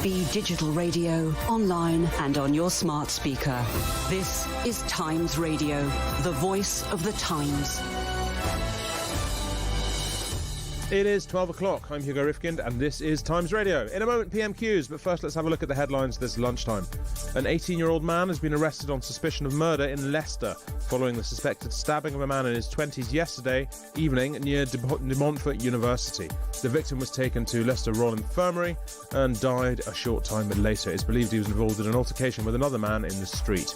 DAB digital radio, online and on your smart speaker. This is Times Radio, the voice of the times. It is 12 o'clock. I'm Hugo Rifkind and this is Times Radio. In a moment, PMQs, but first let's have a look at the headlines this lunchtime. An 18-year-old man has been arrested on suspicion of murder in Leicester following the suspected stabbing of a man in his 20s yesterday evening near De Montfort University. The victim was taken to Leicester Royal Infirmary and died a short time later. It's believed he was involved in an altercation with another man in the street.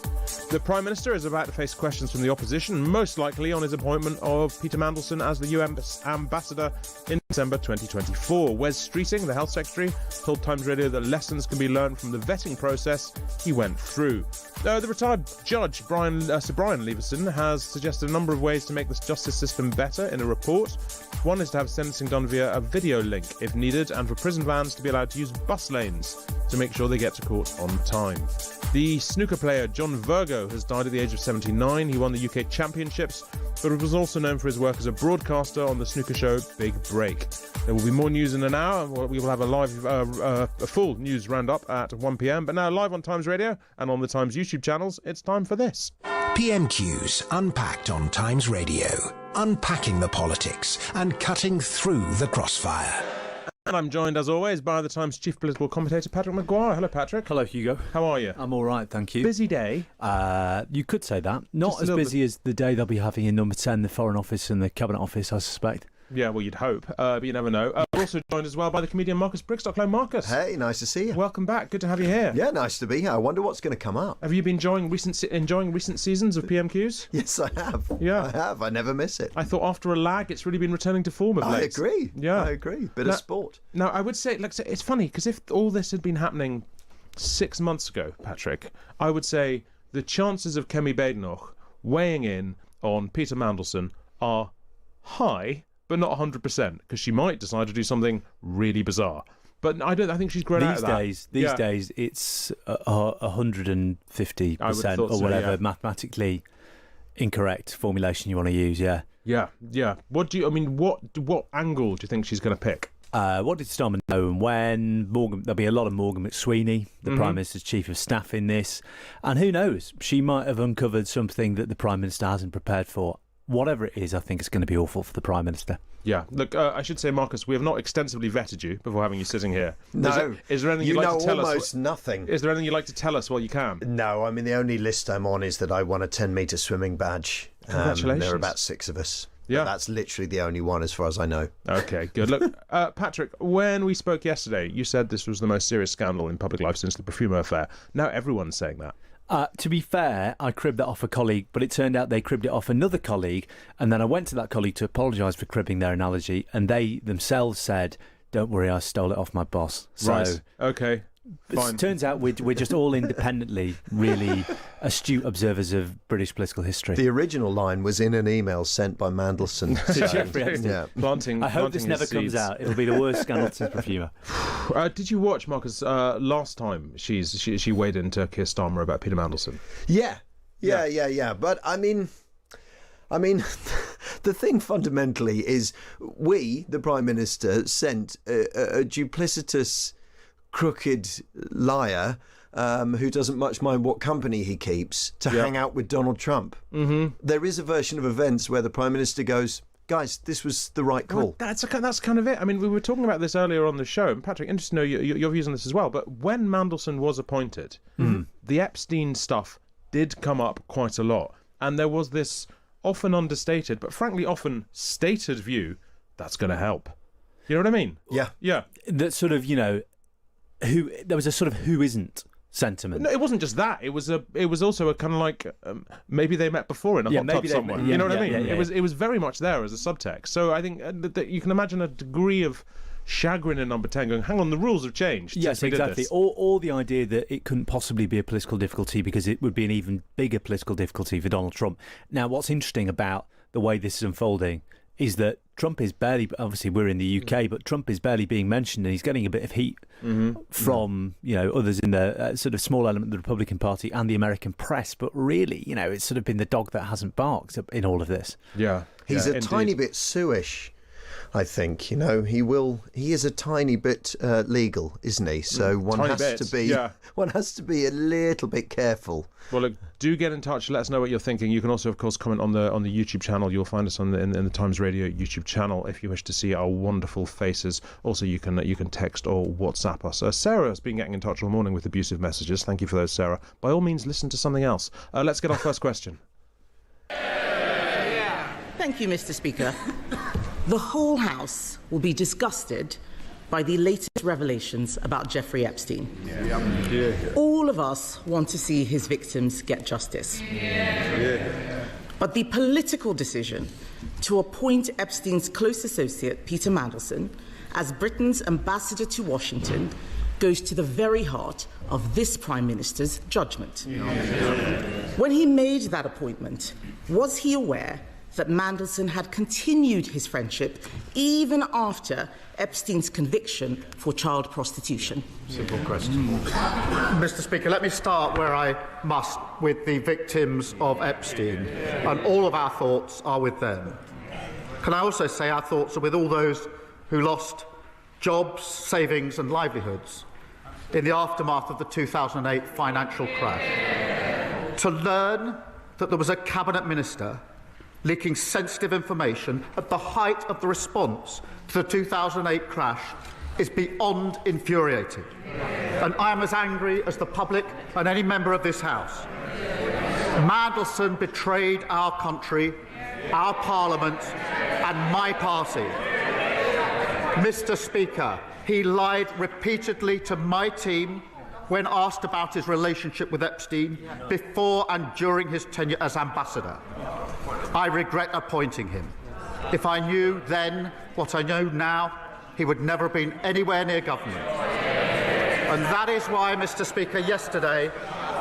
The Prime Minister is about to face questions from the opposition, most likely on his appointment of Peter Mandelson as the UN ambassador in December 2024. Wes Streeting, the Health Secretary, told Times Radio that lessons can be learned from the vetting process he went through. The retired judge, Sir Brian Leveson, has suggested a number of ways to make the justice system better in a report. One is to have sentencing done via a video link if needed, and for prison vans to be allowed to use bus lanes to make sure they get to court on time. The snooker player John Virgo has died at the age of 79. He won the UK Championships, but was also known for his work as a broadcaster on the snooker show Big Break. There will be more news in an hour. We will have a full news roundup at 1 p.m. But now live on Times Radio and on the Times YouTube channels, it's time for this. PMQs Unpacked on Times Radio. Unpacking the politics and cutting through the crossfire. And I'm joined, as always, by the Times chief political commentator, Patrick Maguire. Hello, Patrick. Hello, Hugo. How are you? I'm all right, thank you. Busy day? You could say that. Not as busy as the day they'll be having in Number 10, the Foreign Office and the Cabinet Office, I suspect. Yeah, well, you'd hope, but you never know. We're also joined as well by the comedian Marcus Brigstocke. Hello, Marcus. Hey, nice to see you. Welcome back. Good to have you here. Yeah, nice to be here. I wonder what's going to come up. Have you been enjoying recent seasons of PMQs? Yes, I have. Yeah. I have. I never miss it. I thought after a lag, it's really been returning to form of late. I agree. Yeah. I agree. Bit of sport. Now, I would say, it's funny, because if all this had been happening 6 months ago, Patrick, I would say the chances of Kemi Badenoch weighing in on Peter Mandelson are high, but not 100%, because she might decide to do something really bizarre. But I think she's grown out of that. These days, it's 150% or whatever mathematically incorrect formulation you want to use. Yeah. What angle do you think she's going to pick? What did Starmer know and when? There'll be a lot of Morgan McSweeney, the Prime Minister's Chief of Staff, in this. And who knows? She might have uncovered something that the Prime Minister hasn't prepared for. Whatever it is, I think it's going to be awful for the Prime Minister. Yeah. Look, I should say, Marcus, we have not extensively vetted you before having you sitting here. No. Is there anything you'd like to tell us? Almost nothing. Is there anything you'd like to tell us while you can? No, I mean, the only list I'm on is that I won a 10-metre swimming badge. Congratulations. There are about 6 of us. Yeah. But that's literally the only one as far as I know. Okay, good. Look, Patrick, when we spoke yesterday, you said this was the most serious scandal in public life since the Perfumer affair. Now everyone's saying that. To be fair, I cribbed that off a colleague, but it turned out they cribbed it off another colleague, and then I went to that colleague to apologise for cribbing their analogy, and they themselves said, "Don't worry, I stole it off my boss." So, right. Okay. Fine. It turns out we're just all independently really astute observers of British political history. The original line was in an email sent by Mandelson. To Jeffrey Epstein. Yeah. Planting. I hope this never comes out. It'll be the worst scandal since Perfumer. Did you watch, Marcus, last time she weighed into Keir Starmer about Peter Mandelson? Yeah. But I mean, the thing fundamentally is we, the Prime Minister, sent a duplicitous, crooked liar who doesn't much mind what company he keeps to hang out with Donald Trump. Mm-hmm. There is a version of events where the Prime Minister goes, guys, this was the right call. Well, that's kind of it. I mean, we were talking about this earlier on the show, and Patrick, interested to know your views on this as well, but when Mandelson was appointed, the Epstein stuff did come up quite a lot, and there was this often understated, but frankly often stated view, that's going to help. You know what I mean? Yeah. That sort of, there was a sort of who isn't sentiment. No, it wasn't just that. It was also a kind of like maybe they met before in a hot tub somewhere. You know what I mean? Yeah. It was very much there as a subtext. So I think that you can imagine a degree of chagrin in Number 10 going, hang on, the rules have changed. Yes, exactly. Or the idea that it couldn't possibly be a political difficulty because it would be an even bigger political difficulty for Donald Trump. Now, what's interesting about the way this is unfolding is that Trump is barely, obviously we're in the UK, but Trump is barely being mentioned, and he's getting a bit of heat from, others in the sort of small element of the Republican Party and the American press. But really, it's sort of been the dog that hasn't barked in all of this. Yeah. He's a tiny bit Suish. I think, he is a tiny bit legal, isn't he? So one has to be a little bit careful. Well, look, do get in touch. Let us know what you're thinking. You can also, of course, comment on the YouTube channel. You'll find us in the Times Radio YouTube channel if you wish to see our wonderful faces. Also, you can text or WhatsApp us. Sarah has been getting in touch all morning with abusive messages. Thank you for those, Sarah. By all means, listen to something else. Let's get our first question. Thank you, Mr. Speaker. The whole House will be disgusted by the latest revelations about Jeffrey Epstein. All of us want to see his victims get justice. But the political decision to appoint Epstein's close associate, Peter Mandelson, as Britain's ambassador to Washington goes to the very heart of this Prime Minister's judgment. When he made that appointment, was he aware that Mandelson had continued his friendship even after Epstein's conviction for child prostitution? Simple question. Mr. Speaker, let me start where I must, with the victims of Epstein, and all of our thoughts are with them. Can I also say our thoughts are with all those who lost jobs, savings and livelihoods in the aftermath of the 2008 financial crash. To learn that there was a cabinet minister leaking sensitive information at the height of the response to the 2008 crash is beyond infuriating. And I am as angry as the public and any member of this House. Mandelson betrayed our country, our Parliament and my party. Mr. Speaker, he lied repeatedly to my team when asked about his relationship with Epstein before and during his tenure as ambassador. I regret appointing him. If I knew then what I know now, he would never have been anywhere near government. And that is why, Mr. Speaker, yesterday,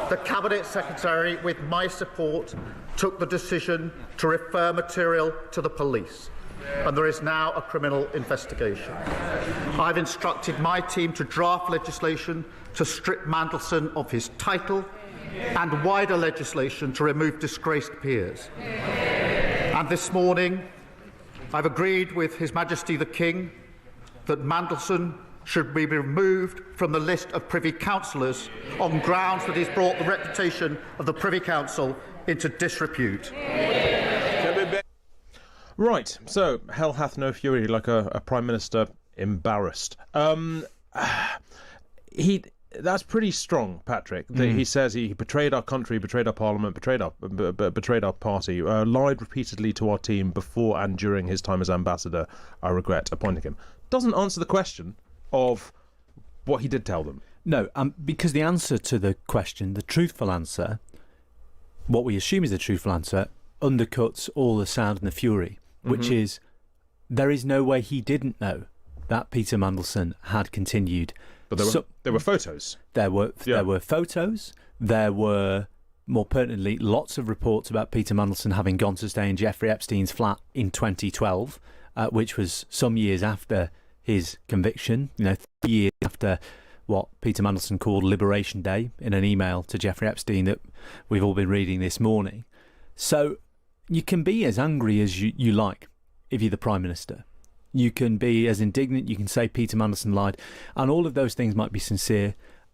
the Cabinet Secretary, with my support, took the decision to refer material to the police. And there is now a criminal investigation. I've instructed my team to draft legislation to strip Mandelson of his title and wider legislation to remove disgraced peers. And this morning, I've agreed with His Majesty the King that Mandelson should be removed from the list of Privy Councillors on grounds that he's brought the reputation of the Privy Council into disrepute. Right, so hell hath no fury like a Prime Minister embarrassed. That's pretty strong, Patrick. He says he betrayed our country, betrayed our Parliament, betrayed our party, lied repeatedly to our team before and during his time as ambassador. I regret appointing him. Doesn't answer the question of what he did tell them. No, because the answer to the question, the truthful answer, what we assume is the truthful answer, undercuts all the sound and the fury, which is there is no way he didn't know that Peter Mandelson had continued. But there were photos. There were photos. There were, more pertinently, lots of reports about Peter Mandelson having gone to stay in Jeffrey Epstein's flat in 2012, which was some years after his conviction, 3 years after what Peter Mandelson called Liberation Day in an email to Jeffrey Epstein that we've all been reading this morning. So you can be as angry as you like if you're the Prime Minister. You can be as indignant, you can say Peter Mandelson lied, and all of those things might be sincere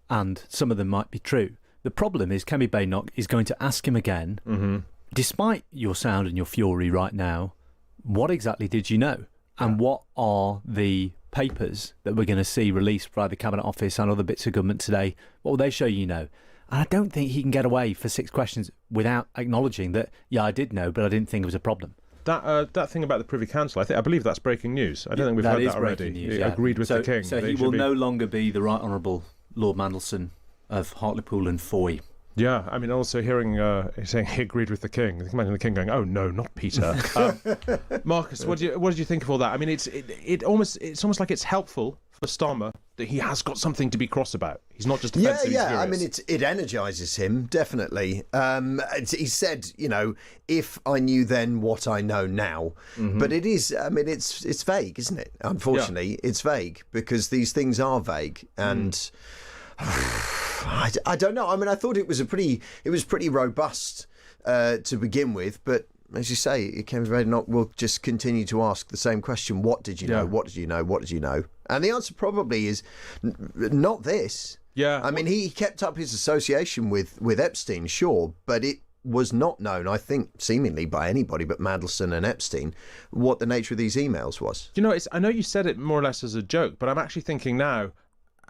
and some of them might be true. The problem is Kemi Badenoch is going to ask him again, despite your sound and your fury right now, what exactly did you know? And what are the papers that we're going to see released by the Cabinet Office and other bits of government today? What will they show you know? And I don't think he can get away for 6 questions without acknowledging that, yeah, I did know, but I didn't think it was a problem. That thing about the Privy Council, I believe that's breaking news. I don't think we've heard that already. News, he agreed with the King. So he will no longer be the Right Honourable Lord Mandelson of Hartlepool and Foy. Yeah, I mean, also hearing saying he agreed with the King. I can imagine the King going, "Oh no, not Peter." Marcus, what did you think of all that? I mean, it's almost like it's helpful for Starmer that he has got something to be cross about. He's not just defensive. Yeah. I mean, it energises him definitely. He said, if I knew then what I know now, but it is. I mean, it's vague, isn't it? Unfortunately, it's vague because these things are vague and. I don't know. I mean, I thought it was pretty robust to begin with, but as you say, it can be very not. We'll just continue to ask the same question: what did you know? What did you know? What did you know? And the answer probably is not this. Yeah. I mean, he kept up his association with Epstein, sure, but it was not known, I think, seemingly by anybody but Mandelson and Epstein, what the nature of these emails was. You know, I know you said it more or less as a joke, but I'm actually thinking now,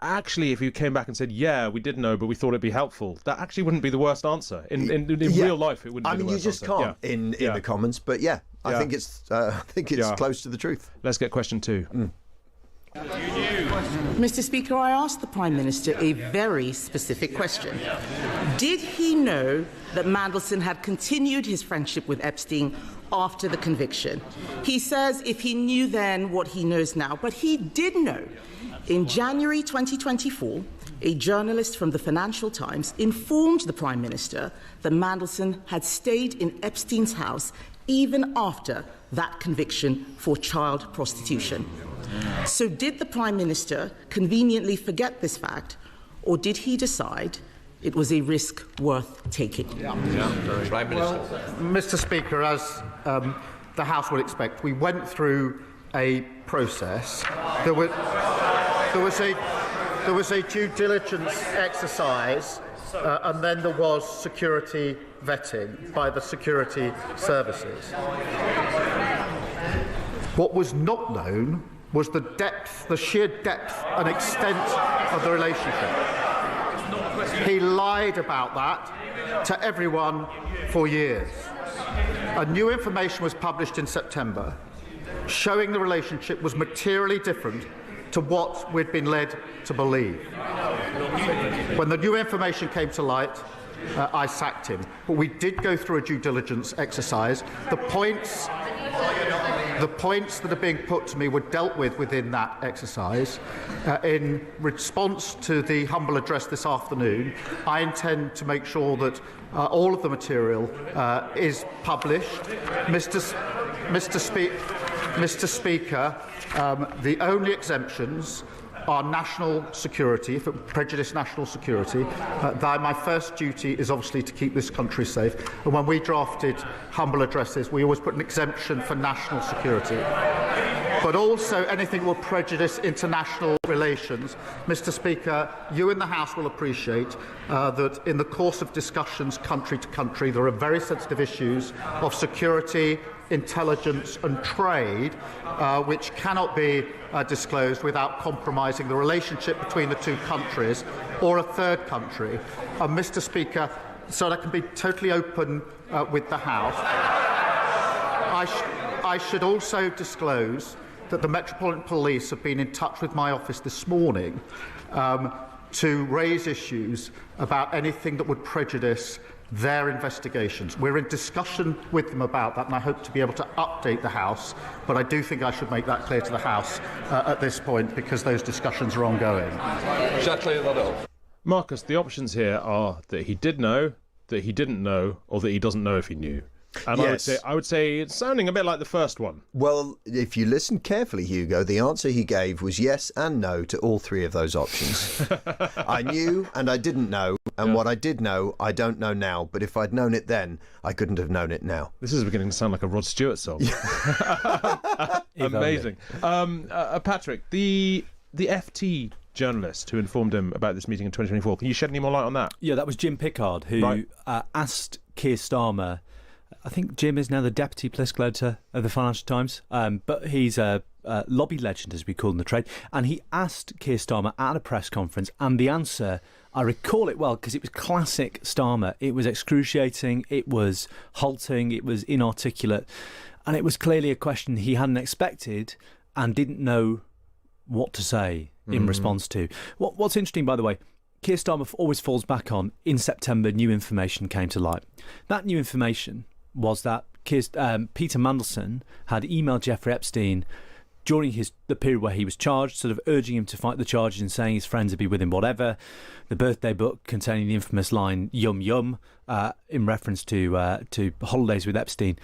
actually, if you came back and said, yeah, we did know, but we thought it'd be helpful, that actually wouldn't be the worst answer. In real life, it wouldn't be the worst answer. I mean, you just can't in the Commons, but I think it's close to the truth. Let's get question 2. Mr. Speaker, I asked the Prime Minister a very specific question. Did he know that Mandelson had continued his friendship with Epstein after the conviction? He says if he knew then what he knows now, but he did know. In January 2024, a journalist from the Financial Times informed the Prime Minister that Mandelson had stayed in Epstein's house even after that conviction for child prostitution. So did the Prime Minister conveniently forget this fact, or did he decide it was a risk worth taking? Prime Minister. Well, Mr. Speaker, as the House would expect, we went through a process. There was a due diligence exercise, and then there was security vetting by the security services. What was not known was the sheer depth and extent of the relationship. He lied about that to everyone for years. New information was published in September showing the relationship was materially different to what we'd been led to believe. When the new information came to light, I sacked him. But we did go through a due diligence exercise. The points that are being put to me were dealt with within that exercise. In response to the humble address this afternoon, I intend to make sure that all of the material is published. Mr. Speaker, the only exemptions are national security, if it prejudice national security. My first duty is obviously to keep this country safe. And when we drafted humble addresses, we always put an exemption for national security. But also anything that will prejudice international relations. Mr. Speaker, you in the House will appreciate that in the course of discussions country to country, there are very sensitive issues of security, intelligence and trade, which cannot be disclosed without compromising the relationship between the two countries or a third country. Mr. Speaker, so that I can be totally open with the House, I should also disclose that the Metropolitan Police have been in touch with my office this morning to raise issues about anything that would prejudice their investigations. We're in discussion with them about that, and I hope to be able to update the House, but I do think I should make that clear to the House at this point, because those discussions are ongoing. Marcus, the options here are that he did know, that he didn't know, or that he doesn't know if he knew. And yes. I would say it's sounding a bit like the first one. Well, if you listen carefully, Hugo, the answer he gave was yes and no to all three of those options. I knew and I didn't know, and what I did know, I don't know now. But if I'd known it then, I couldn't have known it now. This is beginning to sound like a Rod Stewart song. Amazing. Patrick, the FT journalist who informed him about this meeting in 2024, can you shed any more light on that? Yeah, that was Jim Pickard, who asked Keir Starmer. I think Jim is now the deputy political editor of the Financial Times, but he's a lobby legend, as we call in the trade, and he asked Keir Starmer at a press conference, and the answer, I recall it well because it was classic Starmer. It was excruciating, it was halting, it was inarticulate, and it was clearly a question he hadn't expected and didn't know what to say in response to. What's interesting, by the way, Keir Starmer always falls back on, in September, new information came to light. That new information was that Peter Mandelson had emailed Jeffrey Epstein during the period where he was charged, sort of urging him to fight the charges and saying his friends would be with him, whatever. The birthday book containing the infamous line, yum yum, in reference to holidays with Epstein.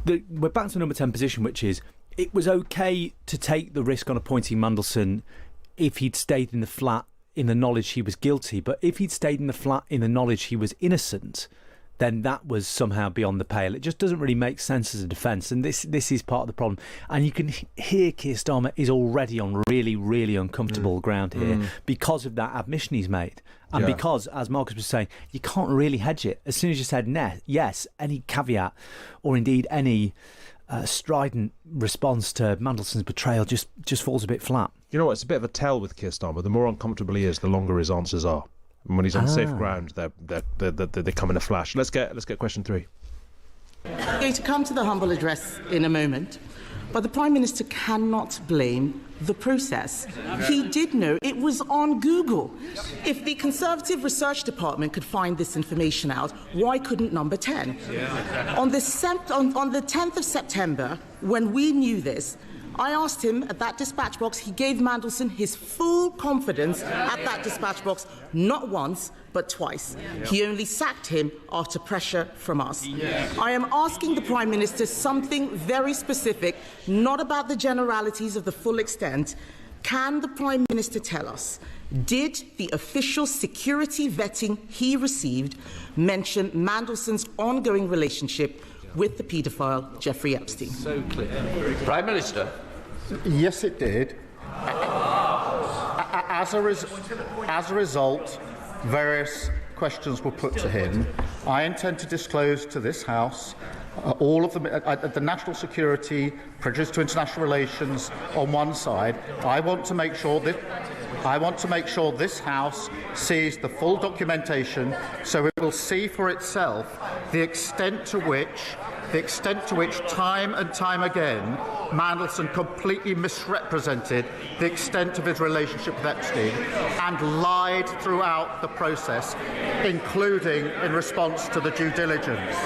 We're back to number 10 position, which is it was okay to take the risk on appointing Mandelson if he'd stayed in the flat in the knowledge he was guilty, but if he'd stayed in the flat in the knowledge he was innocent, then that was somehow beyond the pale. It just doesn't really make sense as a defence, and this is part of the problem. And you can hear Keir Starmer is already on really, really uncomfortable ground here because of that admission he's made. And because, as Marcus was saying, you can't really hedge it. As soon as you said yes, any caveat or indeed any strident response to Mandelson's betrayal just falls a bit flat. You know what? It's a bit of a tell with Keir Starmer. The more uncomfortable he is, the longer his answers are. And when he's on safe ground, they come in a flash. Let's get question 3. I'm going to come to the humble address in a moment, but the Prime Minister cannot blame the process. He did know it was on Google. If the Conservative Research Department could find this information out, why couldn't number 10? On the 10th of September, when we knew this, I asked him at that dispatch box, he gave Mandelson his full confidence at that dispatch box, not once, but twice. He only sacked him after pressure from us. I am asking the Prime Minister something very specific, not about the generalities of the full extent. Can the Prime Minister tell us, did the official security vetting he received mention Mandelson's ongoing relationship with the paedophile Jeffrey Epstein? So clear. Prime Minister. Yes, it did. As a result, various questions were put to him. I intend to disclose to this House all of them, the national security, prejudice to international relations on one side. I want to make sure this House sees the full documentation, so it will see for itself the extent to which time and time again Mandelson completely misrepresented the extent of his relationship with Epstein and lied throughout the process, including in response to the due diligence.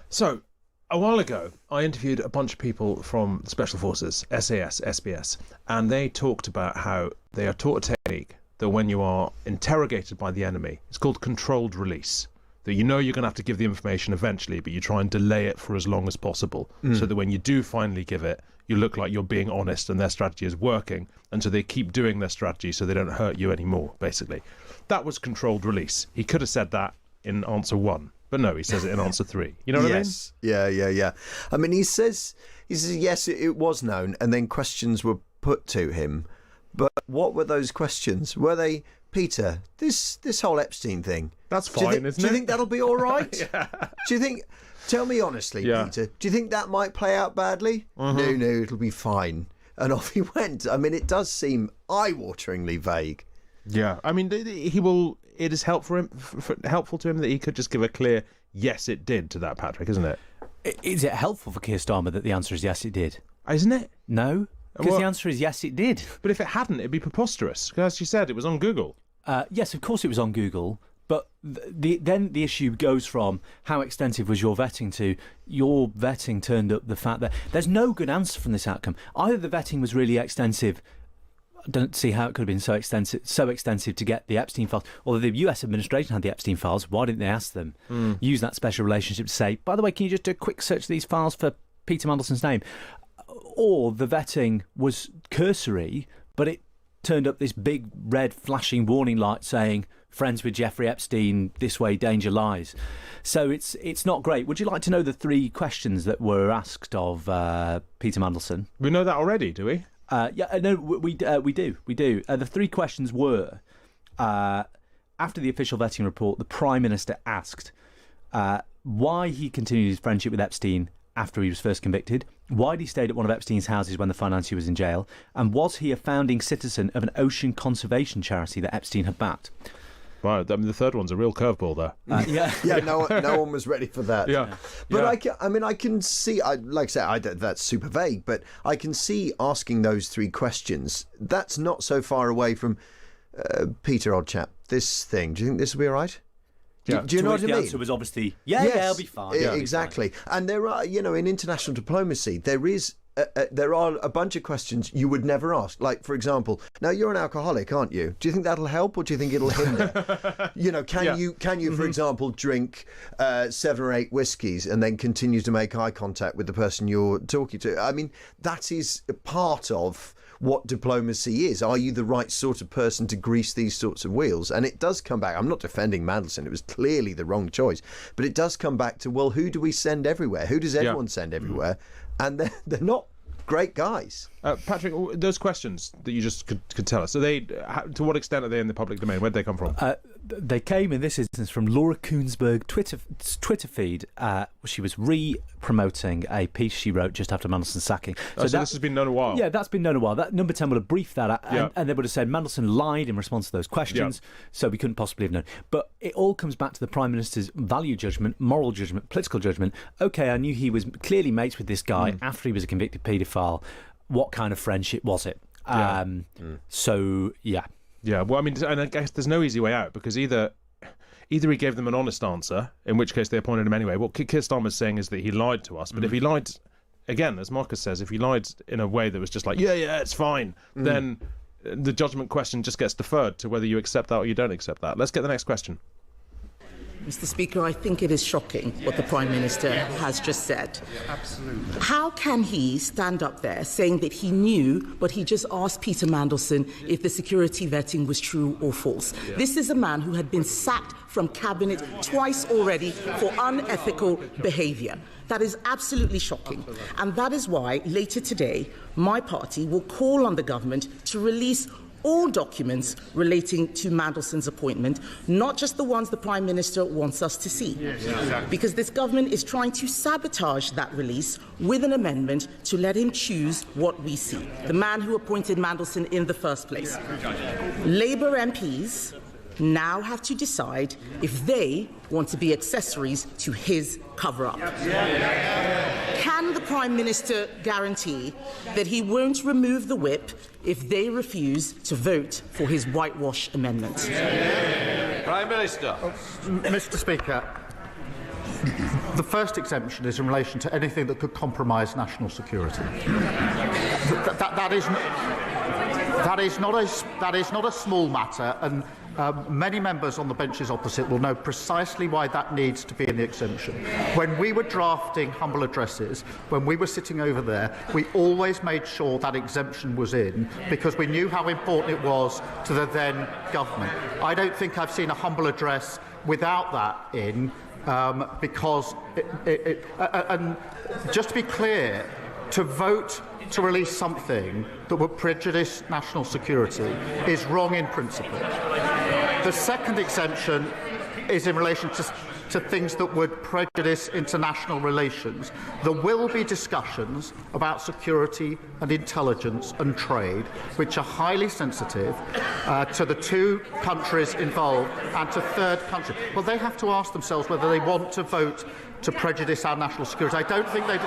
So, a while ago, I interviewed a bunch of people from Special Forces, SAS, SBS, and they talked about how they are taught a technique that when you are interrogated by the enemy, it's called controlled release. That you know you're going to have to give the information eventually, but you try and delay it for as long as possible, so that when you do finally give it, you look like you're being honest and their strategy is working, and so they keep doing their strategy so they don't hurt you anymore, basically. That was controlled release. He could have said that in answer 1, but no, he says it in answer 3. You know what I mean? Yeah. I mean, he says yes, it was known, and then questions were put to him. But what were those questions? Were they, Peter, this whole Epstein thing? That's fine, isn't it? Do you think that'll be all right? Yeah. Do you think? Tell me honestly, Peter. Do you think that might play out badly? No, it'll be fine. And off he went. I mean, it does seem eye-wateringly vague. Yeah, I mean, it is helpful to him that he could just give a clear yes, it did to that, Patrick, isn't it? Is it helpful for Keir Starmer that the answer is yes, it did? Isn't it? No, because the answer is yes, it did. But if it hadn't, it'd be preposterous. Because as you said, it was on Google. Yes, of course it was on Google. But then the issue goes from how extensive was your vetting to your vetting turned up the fact that there's no good answer from this outcome. Either the vetting was really extensive. I don't see how it could have been so extensive to get the Epstein files. Although the US administration had the Epstein files, why didn't they ask them? Use that special relationship to say, by the way, can you just do a quick search of these files for Peter Mandelson's name? Or the vetting was cursory, but it turned up this big red flashing warning light saying, friends with Jeffrey Epstein, this way danger lies. So it's not great. Would you like to know the 3 questions that were asked of Peter Mandelson? We know that already, do we? We do. The 3 questions were, after the official vetting report, the Prime Minister asked why he continued his friendship with Epstein after he was first convicted, why he stayed at one of Epstein's houses when the financier was in jail, and was he a founding citizen of an ocean conservation charity that Epstein had backed? Wow, I mean, the third one's a real curveball there. No one was ready for that. Yeah. But I can see, like I said, that's super vague, but I can see asking those 3 questions. That's not so far away from Peter, old chap, this thing. Do you think this will be all right? Yeah. Do you know what I mean? The answer was obviously, it'll be fine. Exactly. And there are, in international diplomacy, there are a bunch of questions you would never ask. Like, for example, now you're an alcoholic, aren't you? Do you think that'll help, or do you think it'll hinder? Can you, for example, drink 7 or 8 whiskies and then continue to make eye contact with the person you're talking to? I mean, that is part of what diplomacy is. Are you the right sort of person to grease these sorts of wheels? And it does come back. I'm not defending Mandelson. It was clearly the wrong choice. But it does come back to, well, who do we send everywhere? Who does everyone send everywhere? And they're not great guys. Patrick, those questions that you just could tell us, are they, to what extent are they in the public domain? Where did they come from? They came in this instance from Laura Koonsberg Twitter feed. She was re-promoting a piece she wrote just after Mandelson's sacking. So this has been known a while. Yeah, that's been known a while. That Number 10 would have briefed that and they would have said Mandelson lied in response to those questions, so we couldn't possibly have known. But it all comes back to the Prime Minister's value judgment, moral judgment, political judgment. OK, I knew he was clearly mates with this guy after he was a convicted paedophile. What kind of friendship was it? So, yeah. Yeah, well, I mean, and I guess there's no easy way out, because either he gave them an honest answer, in which case they appointed him anyway. What Keir Starmer's saying is that he lied to us, but if he lied, again, as Marcus says, if he lied in a way that was just like, yeah, it's fine, then the judgment question just gets deferred to whether you accept that or you don't accept that. Let's get the next question. Mr. Speaker, I think it is shocking what the Prime Minister has just said. Absolutely. How can he stand up there saying that he knew, but he just asked Peter Mandelson if the security vetting was true or false? Yeah. This is a man who had been sacked from Cabinet twice already for unethical behaviour. That is absolutely shocking. And that is why later today, my party will call on the government to release all documents relating to Mandelson's appointment, not just the ones the Prime Minister wants us to see. Yes, exactly. Because this government is trying to sabotage that release with an amendment to let him choose what we see. The man who appointed Mandelson in the first place. Labour MPs now have to decide if they want to be accessories to his cover-up. Can the Prime Minister guarantee that he won't remove the whip if they refuse to vote for his whitewash amendment? Prime Minister. Mr. Speaker, the first exemption is in relation to anything that could compromise national security. That is not a small matter, and many members on the benches opposite will know precisely why that needs to be in the exemption. When we were drafting humble addresses, when we were sitting over there, we always made sure that exemption was in, because we knew how important it was to the then government. I don't think I've seen a humble address without that in, because and just to be clear, to vote to release something that would prejudice national security is wrong in principle. The second exemption is in relation to things that would prejudice international relations. There will be discussions about security and intelligence and trade, which are highly sensitive to the two countries involved and to third countries. Well, they have to ask themselves whether they want to vote to prejudice our national security. I don't think they do.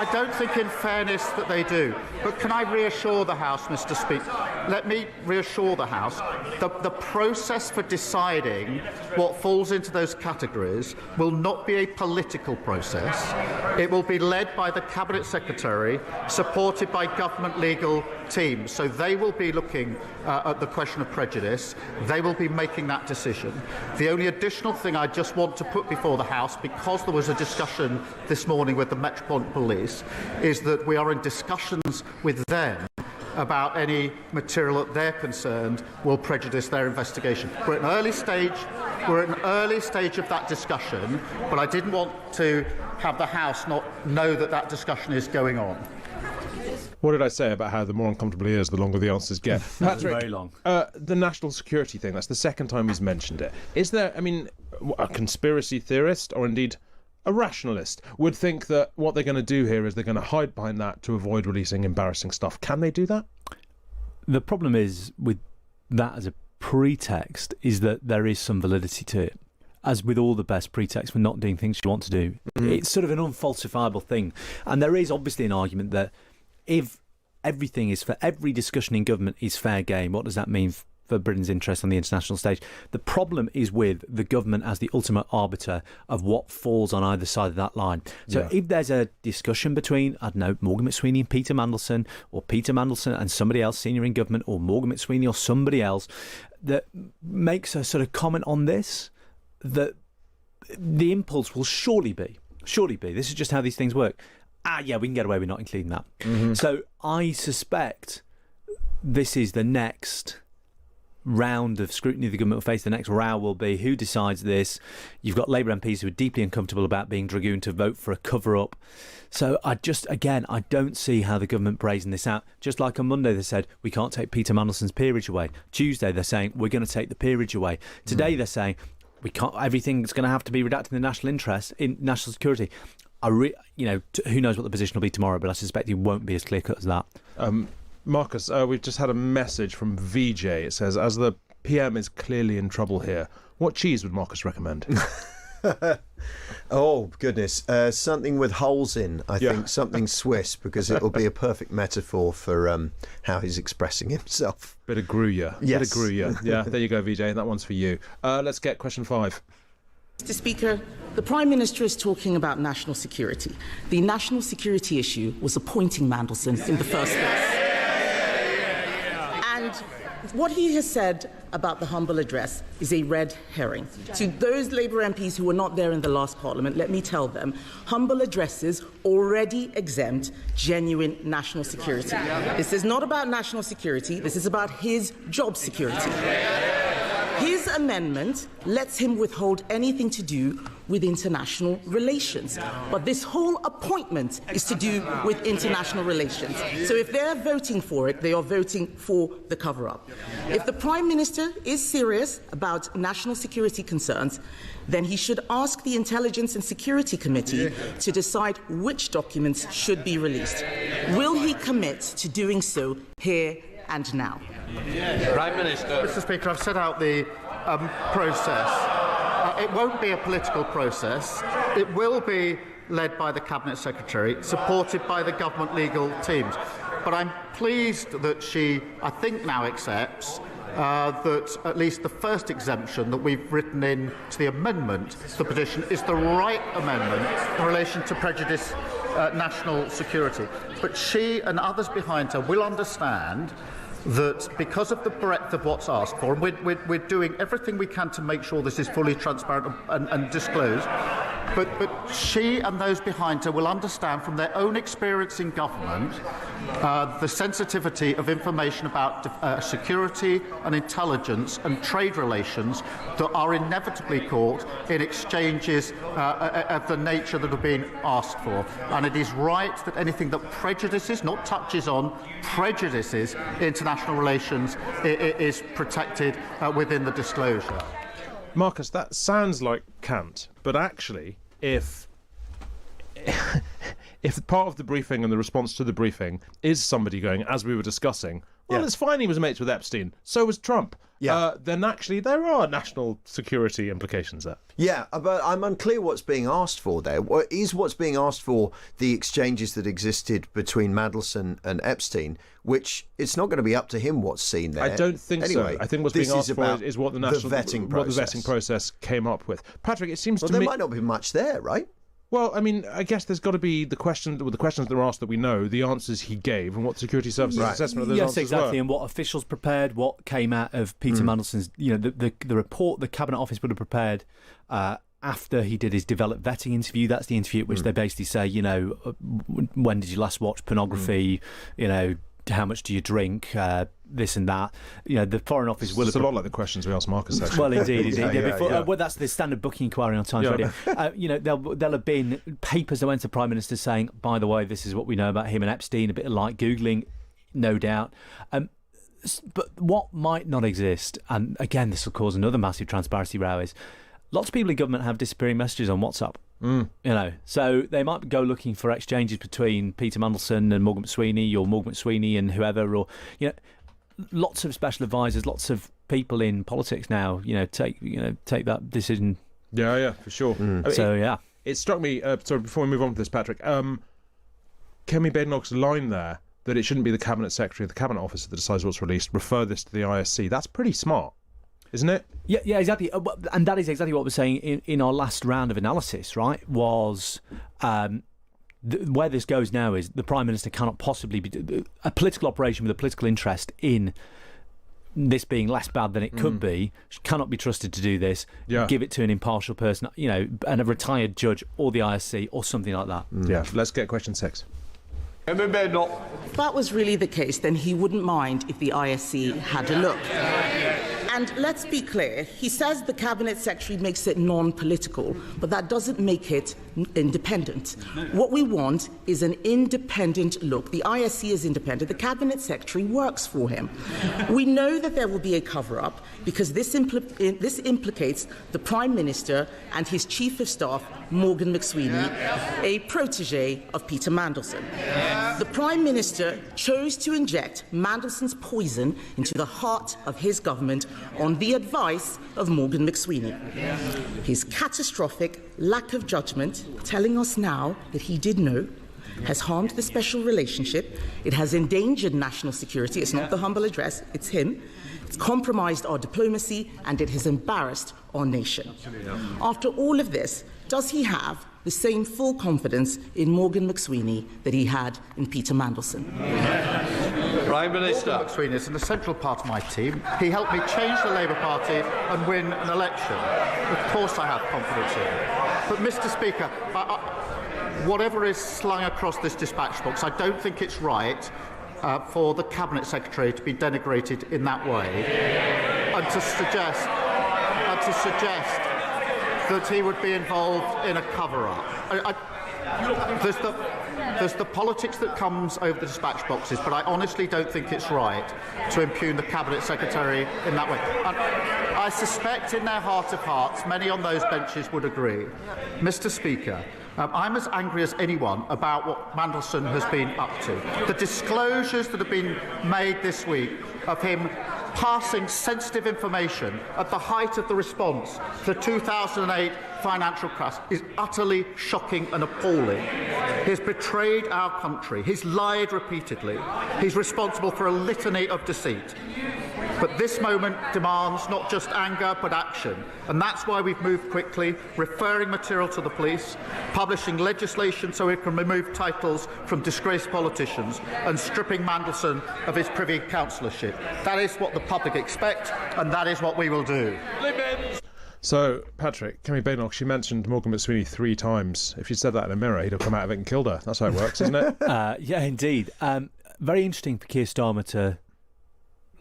I don't think, in fairness, that they do. But can I reassure the House, Mr. Speaker? Let me reassure the House. The process for deciding what falls into those categories will not be a political process. It will be led by the Cabinet Secretary, supported by government legal teams. So they will be looking at the question of prejudice. They will be making that decision. The only additional thing I just want to put before the House, because there was a discussion this morning with the Metropolitan Police, is that we are in discussions with them about any material that they're concerned will prejudice their investigation. We're at an early stage of that discussion, but I didn't want to have the House not know that discussion is going on. What did I say about how the more uncomfortable he is, the longer the answers get? Patrick, very long. The national security thing, that's the second time he's mentioned it. Is there, I mean, a conspiracy theorist, or indeed a rationalist, would think that what they're going to do here is they're going to hide behind that to avoid releasing embarrassing stuff? Can they do that? The problem is with that as a pretext is that there is some validity to it. As with all the best pretexts for not doing things you want to do, it's sort of an unfalsifiable thing. And there is obviously an argument that if everything is every discussion in government is fair game, what does that mean for Britain's interest on the international stage? The problem is with the government as the ultimate arbiter of what falls on either side of that line. So if there's a discussion between, I don't know, Morgan McSweeney and Peter Mandelson, or Peter Mandelson and somebody else senior in government, or Morgan McSweeney or somebody else, that makes a sort of comment on this, that the impulse will surely be, this is just how these things work, we can get away with not including that. Mm-hmm. So I suspect this is the next round of scrutiny the government will face. The next row will be who decides this. You've got Labour MPs who are deeply uncomfortable about being dragooned to vote for a cover-up. So I don't see how the government brazen this out. Just like on Monday they said, we can't take Peter Mandelson's peerage away. Tuesday they're saying, we're going to take the peerage away. Today they're saying, we can't. Everything's going to have to be redacted in the national interest, in national security. Who knows what the position will be tomorrow, but I suspect it won't be as clear-cut as that. Marcus, we've just had a message from VJ. It says, as the PM is clearly in trouble here, what cheese would Marcus recommend? Oh, goodness. Something with holes in, I think. Something Swiss, because it will be a perfect metaphor for how he's expressing himself. Bit of Gruyere. Yes. Bit of Gruyere. Yeah, there you go, VJ. That one's for you. Let's get question 5. Mr. Speaker, the Prime Minister is talking about national security. The national security issue was appointing Mandelson in the first place. And what he has said about the humble address is a red herring. To those Labour MPs who were not there in the last Parliament, let me tell them, humble addresses already exempt genuine national security. This is not about national security, this is about his job security. His amendment lets him withhold anything to do with international relations. But this whole appointment is to do with international relations. So if they're voting for it, they are voting for the cover-up. If the Prime Minister is serious about national security concerns, then he should ask the Intelligence and Security Committee to decide which documents should be released. Will he commit to doing so here and now? Prime Minister. Mr. Speaker, I've set out the process. It won't be a political process. It will be led by the Cabinet Secretary, supported by the government legal teams. But I'm pleased that she, I think, now accepts that at least the first exemption that we've written in to the amendment to the petition is the right amendment in relation to prejudice national security. But she and others behind her will understand that because of the breadth of what's asked for, and we're doing everything we can to make sure this is fully transparent and disclosed, but she and those behind her will understand from their own experience in government the sensitivity of information about security and intelligence and trade relations that are inevitably caught in exchanges of the nature that are being asked for. And it is right that anything that prejudices, not touches on, prejudices international relations is protected within the disclosure. Marcus, that sounds like cant, but actually, if part of the briefing and the response to the briefing is somebody going, as we were discussing, well, it's fine he was mates with Epstein, so was Trump, then actually there are national security implications there. Yeah, but I'm unclear what's being asked for there. Is what's being asked for the exchanges that existed between Mandelson and Epstein, which it's not going to be up to him what's seen there. I don't think anyway, so. I think what's being asked for is what the vetting process came up with. Patrick, it seems to me... Well, there might not be much there, right? Well, I mean, I guess there's got to be the questions that were asked that we know, the answers he gave, and what the security services assessment of those answers exactly, were. and what officials prepared, what came out of Peter Mandelson's, the report the Cabinet Office would have prepared after he did his developed vetting interview. That's the interview at which they basically say, when did you last watch pornography, how much do you drink, this and that. The Foreign Office will have... It's a lot like the questions we asked Marcus, actually. Well, indeed. Well, that's the standard booking inquiry on Times Radio. There'll have been papers that went to Prime Minister saying, by the way, this is what we know about him and Epstein, a bit like Googling, no doubt. But what might not exist, and again, this will cause another massive transparency row, is lots of people in government have disappearing messages on WhatsApp. So they might go looking for exchanges between Peter Mandelson and Morgan McSweeney, or Morgan McSweeney and whoever, or lots of special advisors, lots of people in politics now, take that decision. Yeah, for sure. It struck me. Sorry, before we move on to this, Patrick, Kemi Badenoch's line there that it shouldn't be the Cabinet Secretary of the Cabinet Office that decides what's released. Refer this to the ISC. That's pretty smart, isn't it? Yeah, exactly. And that is exactly what we're saying in our last round of analysis, right? Was where this goes now is the Prime Minister cannot possibly be a political operation with a political interest in this being less bad than it could be, cannot be trusted to do this. Give it to an impartial person, and a retired judge or the ISC or something like that. Yeah, let's get question 6. If that was really the case, then he wouldn't mind if the ISC had a look. And let's be clear, he says the Cabinet Secretary makes it non-political, but that doesn't make it independent. What we want is an independent look. The ISC is independent. The Cabinet Secretary works for him. We know that there will be a cover-up because this implicates the Prime Minister and his Chief of Staff, Morgan McSweeney, a protege of Peter Mandelson. The Prime Minister chose to inject Mandelson's poison into the heart of his government on the advice of Morgan McSweeney. His catastrophic lack of judgment, telling us now that he did know, has harmed the special relationship. It has endangered national security. It's not the humble address, it's him. It's compromised our diplomacy and it has embarrassed our nation. After all of this, does he have the same full confidence in Morgan McSweeney that he had in Peter Mandelson? Prime Minister. Morgan McSweeney is an essential part of my team. He helped me change the Labour Party and win an election. Of course I have confidence in him. But, Mr. Speaker, whatever is slung across this dispatch box, I don't think it's right for the Cabinet Secretary to be denigrated in that way and to suggest that he would be involved in a cover-up. There's the politics that comes over the dispatch boxes, but I honestly don't think it's right to impugn the Cabinet Secretary in that way. And I suspect in their heart of hearts, many on those benches would agree. Mr. Speaker, I'm as angry as anyone about what Mandelson has been up to. The disclosures that have been made this week of him passing sensitive information at the height of the response to the 2008 financial crash is utterly shocking and appalling. He's betrayed our country. He's lied repeatedly. He's responsible for a litany of deceit. But this moment demands not just anger, but action. And that's why we've moved quickly, referring material to the police, publishing legislation so we can remove titles from disgraced politicians, and stripping Mandelson of his Privy Councillorship. That is what the public expect, and that is what we will do. So, Patrick, Kemi Badenoch, she mentioned Morgan McSweeney 3 times. If she said that in a mirror, he'd have come out of it and killed her. That's how it works, isn't it? Yeah, indeed. Very interesting for Keir Starmer to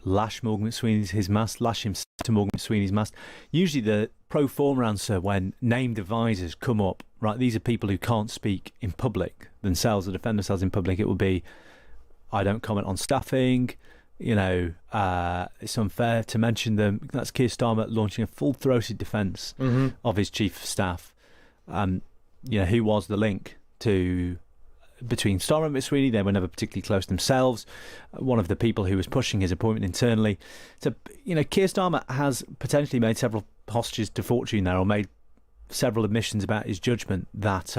lash Morgan McSweeney's mast, lash him to Morgan McSweeney's mast. Usually the pro forma answer when named advisors come up, right, these are people who can't speak in public themselves or defend themselves in public, it will be, I don't comment on staffing, it's unfair to mention them. That's Keir Starmer launching a full-throated defence of his chief of staff. Who was the link between Starmer and McSweeney? They were never particularly close themselves. One of the people who was pushing his appointment internally. So, Keir Starmer has potentially made several hostages to fortune there, or made several admissions about his judgment that,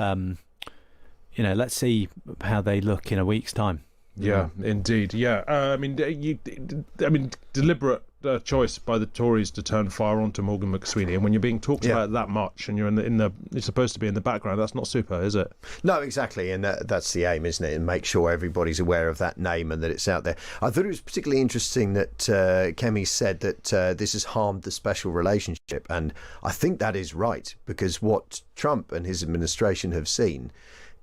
let's see how they look in a week's time. Yeah, indeed. Yeah, deliberate choice by the Tories to turn fire onto Morgan McSweeney, and when you're being talked about that much, and you're you're supposed to be in the background, that's not super, is it? No, exactly, and that's the aim, isn't it? And make sure everybody's aware of that name and that it's out there. I thought it was particularly interesting that Kemi said that this has harmed the special relationship, and I think that is right, because what Trump and his administration have seen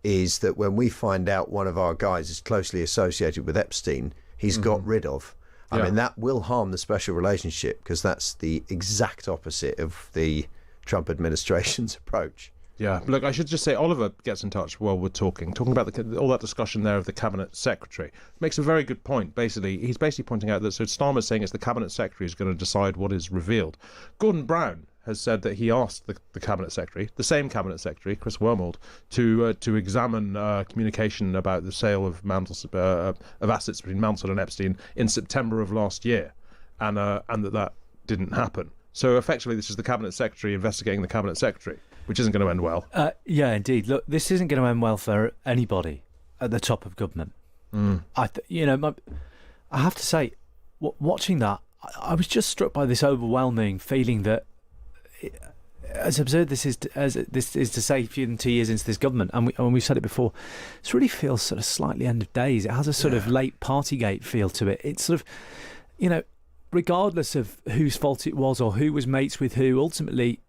is that when we find out one of our guys is closely associated with Epstein, he's got rid of. I mean, that will harm the special relationship, because that's the exact opposite of the Trump administration's approach. Yeah, look, I should just say Oliver gets in touch while we're talking about all that discussion there of the Cabinet Secretary. Makes a very good point, basically. He's basically pointing out that, so Starmer's saying it's the Cabinet Secretary who's going to decide what is revealed. Gordon Brown has said that he asked the Cabinet Secretary, the same Cabinet Secretary, Chris Wormold, to examine communication about the sale of assets between Mandelson and Epstein in September of last year, and that didn't happen. So effectively, this is the Cabinet Secretary investigating the Cabinet Secretary, which isn't going to end well. Yeah, indeed. Look, this isn't going to end well for anybody at the top of government. I have to say, watching that, I was just struck by this overwhelming feeling that, as absurd this is to say, fewer than 2 years into this government, and we've said it before, this really feels sort of slightly end of days. It has a sort of late Partygate feel to it. It's sort of, regardless of whose fault it was or who was mates with who, ultimately,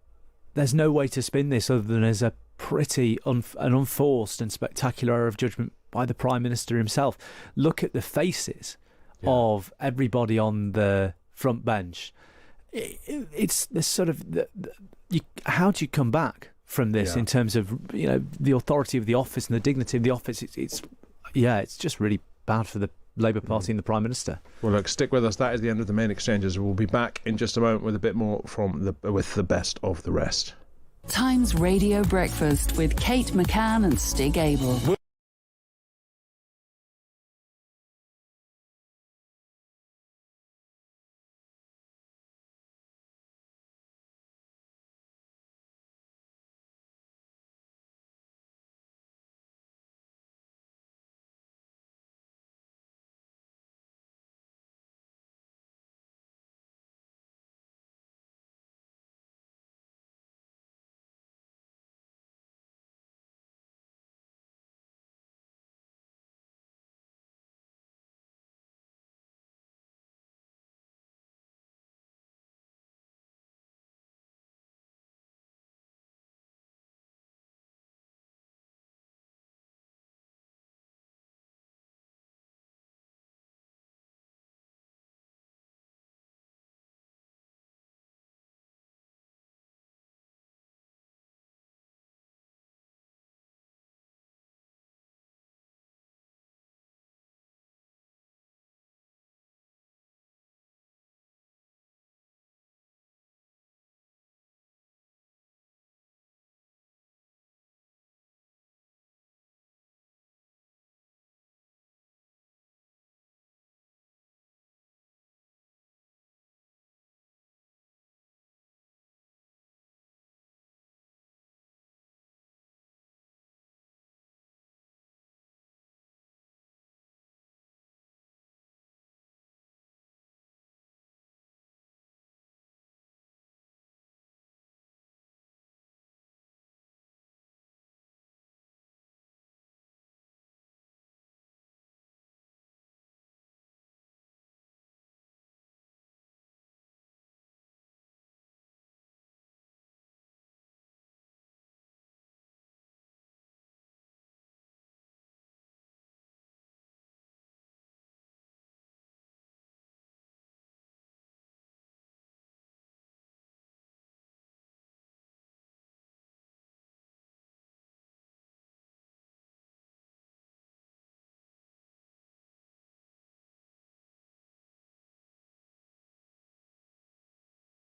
there's no way to spin this other than as a pretty an unforced and spectacular error of judgment by the Prime Minister himself. Look at the faces of everybody on the front bench. It's this sort of how do you come back from this in terms of the authority of the office and the dignity of the office? It's just really bad for the Labour Party and the Prime Minister. Well, look, stick with us. That is the end of the main exchanges. We'll be back in just a moment with a bit more with the best of the rest. Times Radio Breakfast with Kate McCann and Stig Abel.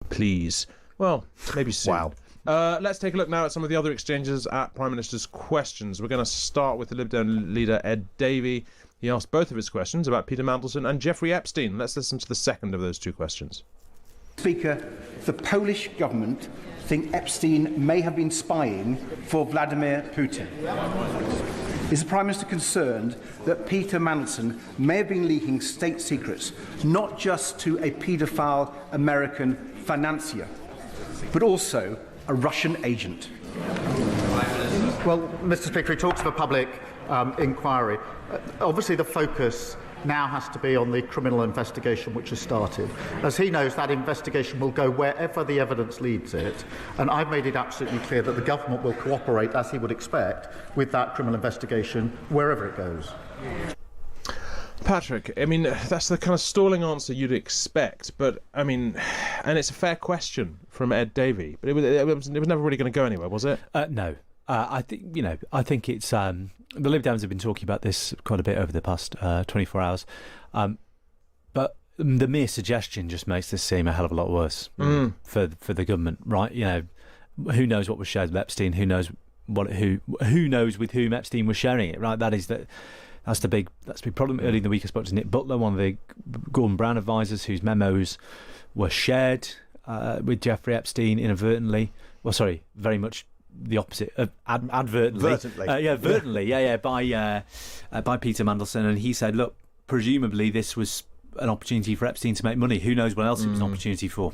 Please. Well, maybe soon. Wow. Let's take a look now at some of the other exchanges at Prime Minister's questions. We're going to start with the Lib Dem leader, Ed Davey. He asked both of his questions about Peter Mandelson and Jeffrey Epstein. Let's listen to the second of those two questions. Speaker, the Polish government think Epstein may have been spying for Vladimir Putin. Is the Prime Minister concerned that Peter Mandelson may have been leaking state secrets, not just to a paedophile American financier, but also a Russian agent? Well, Mr. Speaker, he talks of a public inquiry. Obviously, the focus now has to be on the criminal investigation which has started. As he knows, that investigation will go wherever the evidence leads it, and I've made it absolutely clear that the government will cooperate, as he would expect, with that criminal investigation wherever it goes. Patrick, I mean, that's the kind of stalling answer you'd expect, but, I mean, and it's a fair question from Ed Davey, but it was never really going to go anywhere, was it? No. I think it's the Lib Dems have been talking about this quite a bit over the past 24 hours, but the mere suggestion just makes this seem a hell of a lot worse for the government, right? Who knows what was shared with Epstein? Who knows who knows with whom Epstein was sharing it? Right? That's the big problem. Early in the week, I spoke to Nick Butler, one of the Gordon Brown advisors, whose memos were shared with Jeffrey Epstein inadvertently. Well, sorry, very much the opposite of advertently. Vertently. By Peter Mandelson, and he said, look, presumably this was an opportunity for Epstein to make money. Who knows what else it was an opportunity for?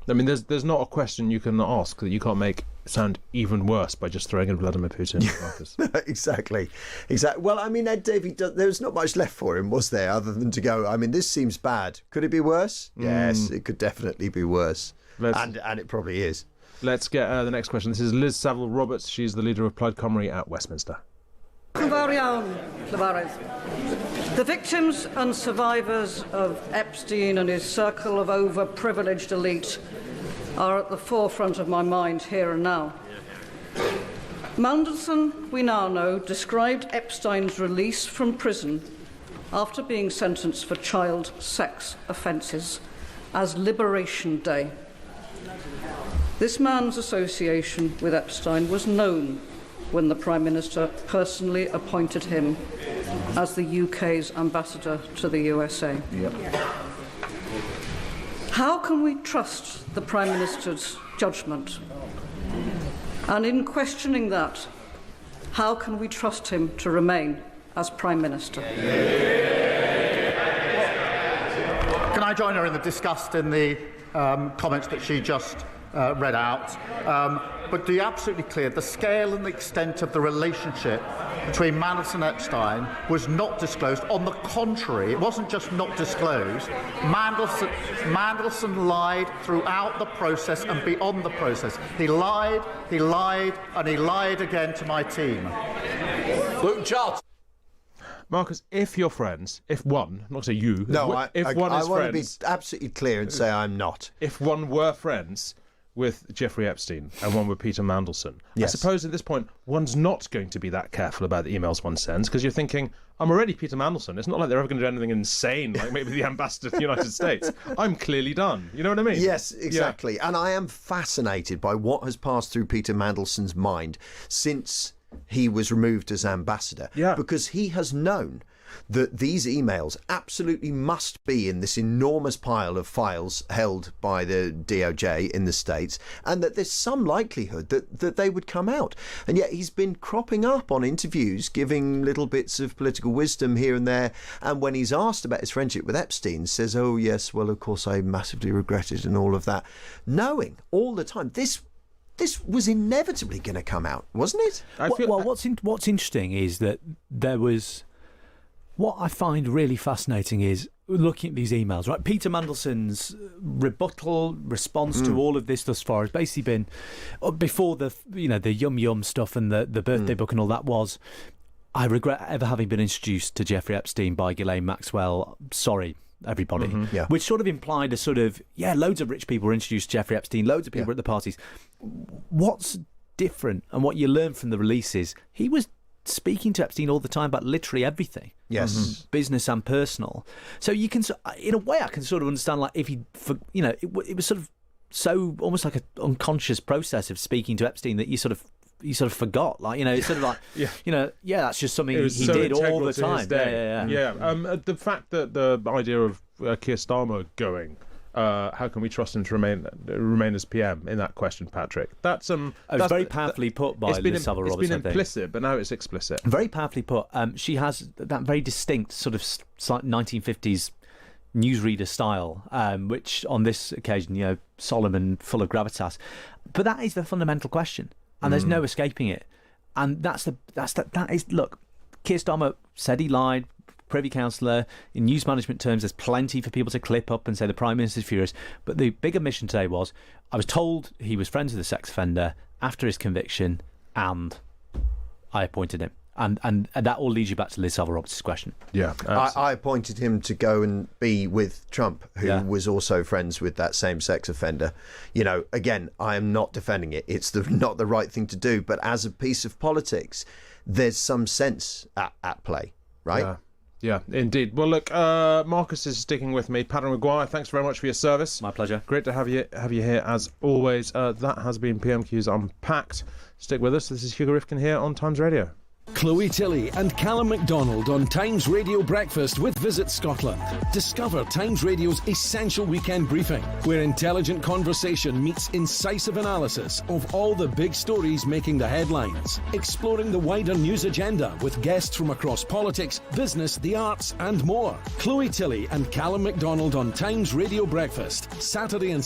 I mean, there's not a question you can ask that you can't make sound even worse by just throwing in Vladimir Putin, Marcus. Exactly. Well, I mean, Ed Davey, there's not much left for him, was there, other than to go, I mean, this seems bad. Could it be worse? Yes, it could definitely be worse. And it probably is. Let's get the next question. This is Liz Saville-Roberts. She's the leader of Plaid Cymru at Westminster. The victims and survivors of Epstein and his circle of overprivileged elite are at the forefront of my mind here and now. Mandelson, we now know, described Epstein's release from prison after being sentenced for child sex offences as Liberation Day. This man's association with Epstein was known when the Prime Minister personally appointed him as the UK's ambassador to the USA. Yep. How can we trust the Prime Minister's judgment? And in questioning that, how can we trust him to remain as Prime Minister? Can I join her in the disgust in the comments that she just read out? But to be absolutely clear, the scale and the extent of the relationship between Mandelson and Epstein was not disclosed. On the contrary, it wasn't just not disclosed. Mandelson lied throughout the process and beyond the process. He lied, and he lied again to my team. Luke Charles. Marcus, if you're friends, if one, not to say you, no, I want to be absolutely clear and say I'm not. If one were friends with Jeffrey Epstein and one with Peter Mandelson, yes. I suppose at this point one's not going to be that careful about the emails one sends, because you're thinking, I'm already Peter Mandelson. It's not like they're ever going to do anything insane, like maybe the ambassador to the United States. I'm clearly done. You know what I mean? Yes, exactly. Yeah. And I am fascinated by what has passed through Peter Mandelson's mind since he was removed as ambassador. Yeah. Because he has known that these emails absolutely must be in this enormous pile of files held by the DOJ in the States, and that there's some likelihood that they would come out. And yet he's been cropping up on interviews, giving little bits of political wisdom here and there, and when he's asked about his friendship with Epstein, says, oh yes, well of course I massively regret it and all of that, knowing all the time this was inevitably going to come out, wasn't it? What's interesting is that there was... What I find really fascinating is looking at these emails, right? Peter Mandelson's rebuttal response to all of this thus far has basically been, before the yum stuff and the birthday book and all that was, I regret ever having been introduced to Jeffrey Epstein by Ghislaine Maxwell. Sorry, everybody. Which sort of implied a sort of, loads of rich people were introduced to Jeffrey Epstein, loads of people were at the parties. What's different and what you learn from the release is he was speaking to Epstein all the time about literally everything. Yes. Business and personal. So you can, in a way, I can sort of understand, like, if he, it was sort of so almost like an unconscious process of speaking to Epstein that you sort of forgot. Like, it's sort of like, that's just something he did all the time. The fact that the idea of Keir Starmer going, how can we trust him to remain as PM in that question, Patrick? That's very powerfully put by Liz Saville-Roberts. It's been implicit, but now it's explicit. Very powerfully put. She has that very distinct sort of 1950s newsreader style, which on this occasion, solemn and full of gravitas. But that is the fundamental question, and there's no escaping it. And that is look. Keir Starmer said he lied. Privy Councillor, in news management terms, there's plenty for people to clip up and say the Prime Minister's furious. But the big admission today was, I was told he was friends with a sex offender after his conviction, and I appointed him. And that all leads you back to Liz Saville-Roberts' question. Yeah, I appointed him to go and be with Trump, who was also friends with that same sex offender. Again, I am not defending it. It's not the right thing to do. But as a piece of politics, there's some sense at play, right? Yeah, indeed. Well, look, Marcus is sticking with me. Patrick Maguire, thanks very much for your service. My pleasure. Great to have you here as always. That has been PMQs Unpacked. Stick with us. This is Hugo Rifkind here on Times Radio. Chloe Tilley and Callum MacDonald on Times Radio Breakfast with Visit Scotland. Discover Times Radio's essential weekend briefing, where intelligent conversation meets incisive analysis of all the big stories making the headlines. Exploring the wider news agenda with guests from across politics, business, the arts and more. Chloe Tilley and Callum MacDonald on Times Radio Breakfast, Saturday and